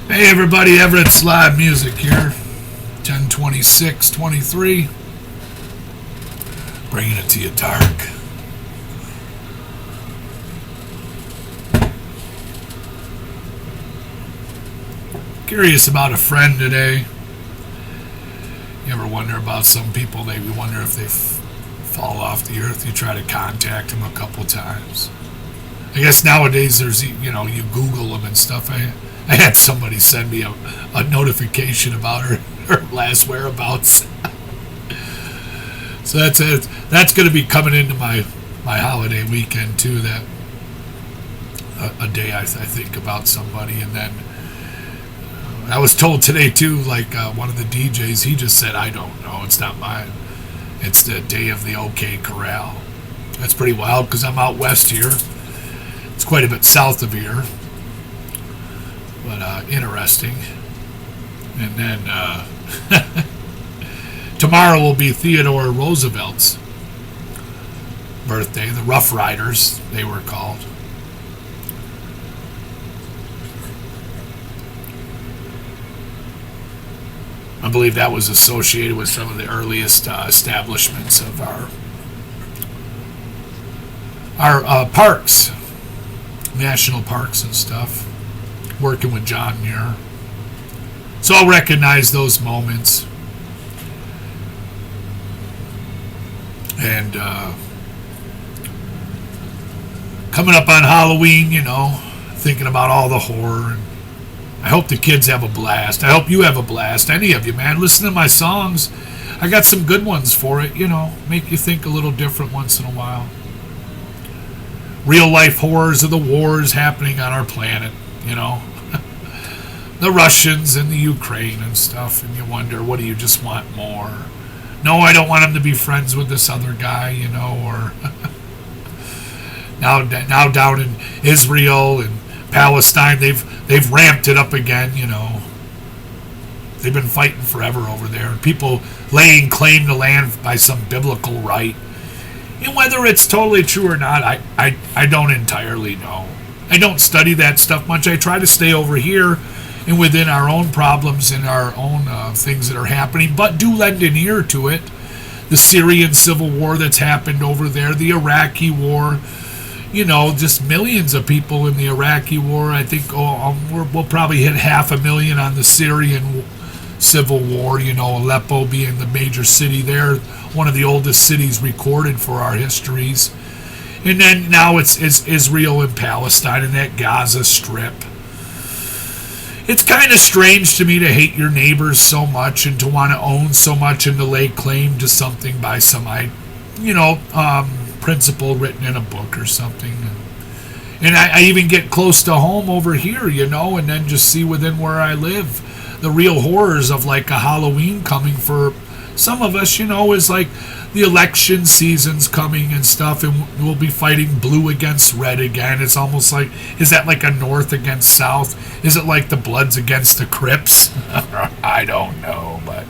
Hey everybody, Everett's live music here. 10:26:23. Bringing it to you dark. Curious about a friend today. You ever wonder about some people? Maybe wonder if they fall off the earth. You try to contact them a couple times. I guess nowadays there's, you Google them and stuff. I had somebody send me a notification about her last whereabouts. So that's it. That's going to be coming into my holiday weekend too. That a day I think about somebody, and then I was told today too. Like one of the DJs, he just said, "I don't know. It's not mine. It's the day of the OK Corral." That's pretty wild because I'm out west here. It's quite a bit south of here. But interesting. And then tomorrow will be Theodore Roosevelt's birthday. The Rough Riders, they were called. I believe that was associated with some of the earliest establishments of our parks, national parks and stuff. Working with John Muir. So I'll recognize those moments. And coming up on Halloween, thinking about all the horror. And I hope the kids have a blast. I hope you have a blast. Any of you, man. Listen to my songs. I got some good ones for it, make you think a little different once in a while. Real life horrors of the wars happening on our planet. The Russians and the Ukraine and stuff, and you wonder, what do you just want more? No, I don't want him to be friends with this other guy, or now down in Israel and Palestine, they've ramped it up again, They've been fighting forever over there. People laying claim to land by some biblical right. And whether it's totally true or not, I don't entirely know. I don't study that stuff much. I try to stay over here and within our own problems and our own things that are happening, but do lend an ear to it. The Syrian civil war that's happened over there, the Iraqi war, just millions of people in the Iraqi war. I think we'll probably hit 500,000 on the Syrian civil war, Aleppo being the major city there, one of the oldest cities recorded for our histories. And then now it's Israel and Palestine and that Gaza Strip. It's kind of strange to me to hate your neighbors so much and to want to own so much and to lay claim to something by some, principle written in a book or something. And I even get close to home over here, and then just see within where I live the real horrors of like a Halloween coming for some of us, is like the election season's coming and stuff, and we'll be fighting blue against red again. It's almost like, is that like a North against South? Is it like the Bloods against the Crips? I don't know, but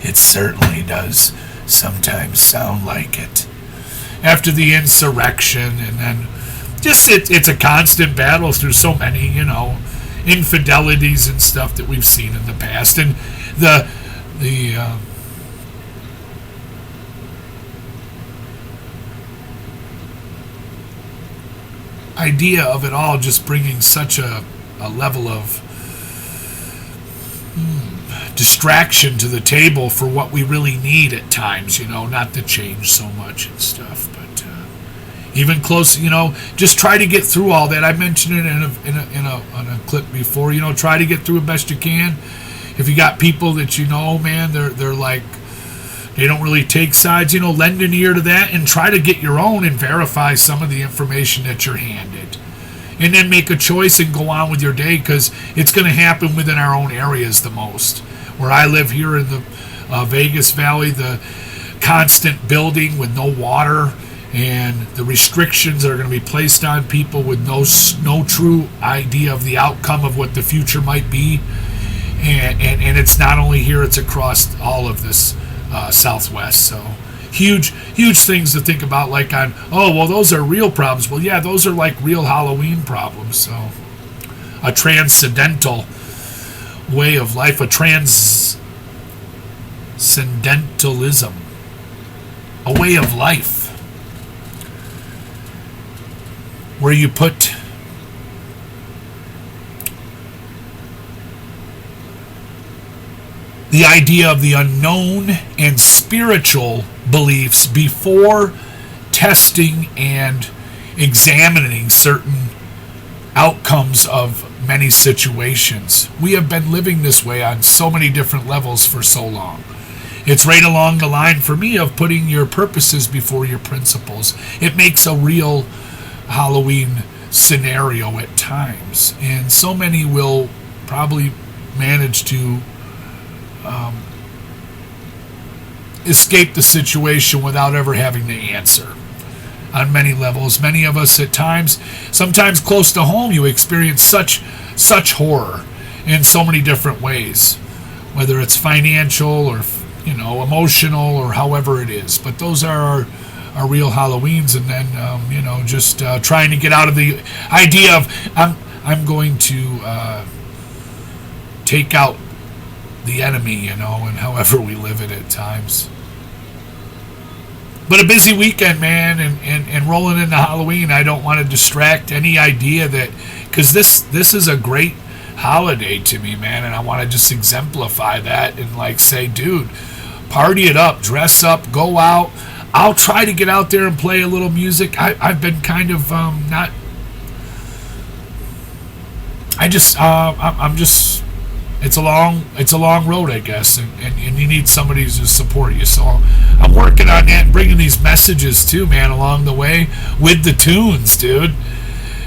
it certainly does sometimes sound like it. After the insurrection, and then just it's a constant battle through so many, infidelities and stuff that we've seen in the past. And the idea of it all just bringing such a level of distraction to the table for what we really need at times, not to change so much and stuff, but even close, just try to get through all that. I mentioned it in a clip before, try to get through it best you can. If you got people that man, they're like, they don't really take sides, lend an ear to that and try to get your own and verify some of the information that you're handed. And then make a choice and go on with your day, because it's going to happen within our own areas the most. Where I live here in the Vegas Valley, the constant building with no water and the restrictions that are going to be placed on people with no true idea of the outcome of what the future might be. And it's not only here, it's across all of this Southwest. So huge things to think about, like those are real problems. Well, yeah, those are like real Halloween problems. So a transcendental way of life, a transcendentalism, a way of life where you put the idea of the unknown and spiritual beliefs before testing and examining certain outcomes of many situations. We have been living this way on so many different levels for so long. It's right along the line for me of putting your purposes before your principles. It makes a real Halloween scenario at times, and so many will probably manage to escape the situation without ever having the answer. On many levels, many of us at times, sometimes close to home, you experience such horror in so many different ways, whether it's financial or emotional or however it is. But those are our real Halloweens, and then just trying to get out of the idea of I'm going to take out the enemy, and however we live it at times. But a busy weekend, man, and rolling into Halloween, I don't want to distract any idea that, because this is a great holiday to me, man, and I want to just exemplify that and say, dude, party it up, dress up, go out. I'll try to get out there and play a little music. I've been kind of not. I'm just. It's a long road, I guess, and you need somebody to support you. So I'm working on that and bringing these messages too, man, along the way with the tunes, dude.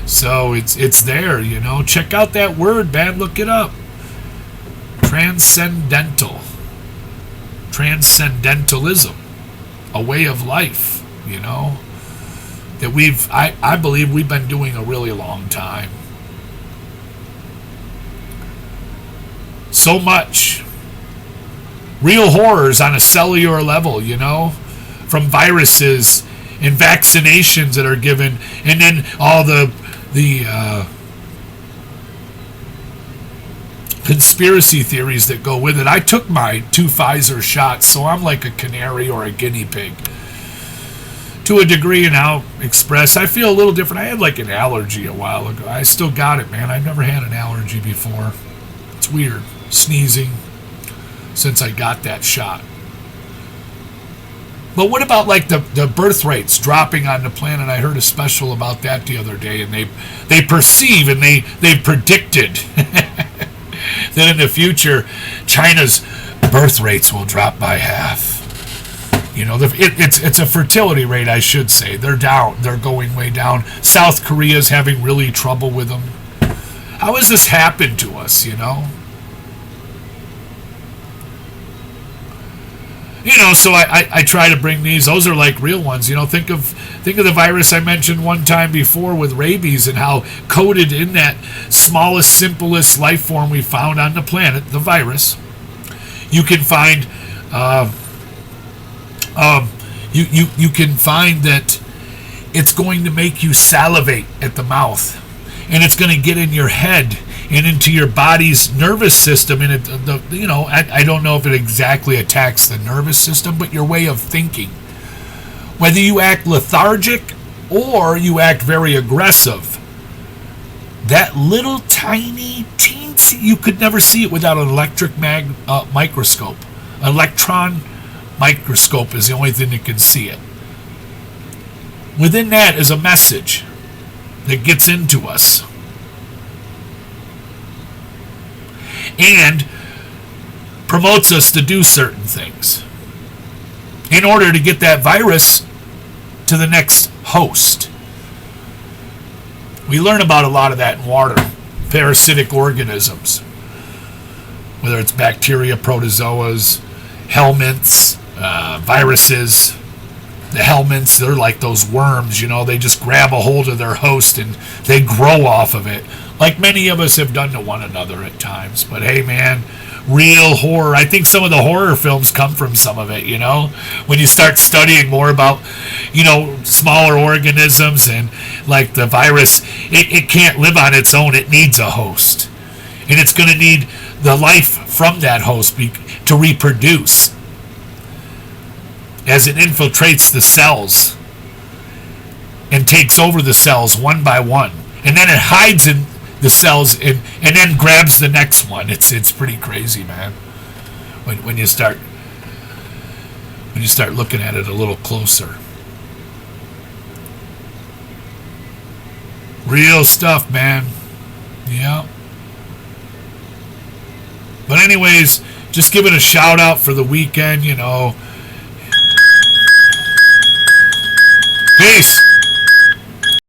So it's there, Check out that word, man. Look it up. Transcendentalism, a way of life, that I believe we've been doing a really long time. So much real horrors on a cellular level, from viruses and vaccinations that are given, and then all the conspiracy theories that go with it. I took my 2 Pfizer shots, so I'm like a canary or a guinea pig to a degree, and I'll express I feel a little different. I had an allergy a while ago. I still got it, man. I've never had an allergy before. It's weird. Sneezing since I got that shot. But what about the birth rates dropping on the planet? I heard a special about that the other day, and they perceive and they've predicted that in the future China's birth rates will drop by half. It's a fertility rate, I should say. They're down. They're going way down. South Korea's having really trouble with them. How has this happened to us, So I try to bring these. Those are real ones. Think of the virus I mentioned one time before with rabies, and how coded in that smallest, simplest life form we found on the planet, the virus, you can find you can find that it's going to make you salivate at the mouth, and it's going to get in your head and into your body's nervous system, and I don't know if it exactly attacks the nervous system, but your way of thinking. Whether you act lethargic or you act very aggressive, that little tiny, teensy, you could never see it without an electric microscope. Electron microscope is the only thing that can see it. Within that is a message that gets into us and promotes us to do certain things in order to get that virus to the next host. We learn about a lot of that in water. Parasitic organisms, whether it's bacteria, protozoas, helminths, viruses. The helminths, they're like those worms, they just grab a hold of their host and they grow off of it, like many of us have done to one another at times. But hey, man, real horror. I think some of the horror films come from some of it, when you start studying more about, smaller organisms, and like the virus, it can't live on its own. It needs a host, and it's going to need the life from that host to reproduce as it infiltrates the cells and takes over the cells one by one, and then it hides in the cells and then grabs the next one. It's pretty crazy, man. When you start looking at it a little closer. Real stuff, man. Yeah. But anyways, just giving a shout out for the weekend, you know. Peace.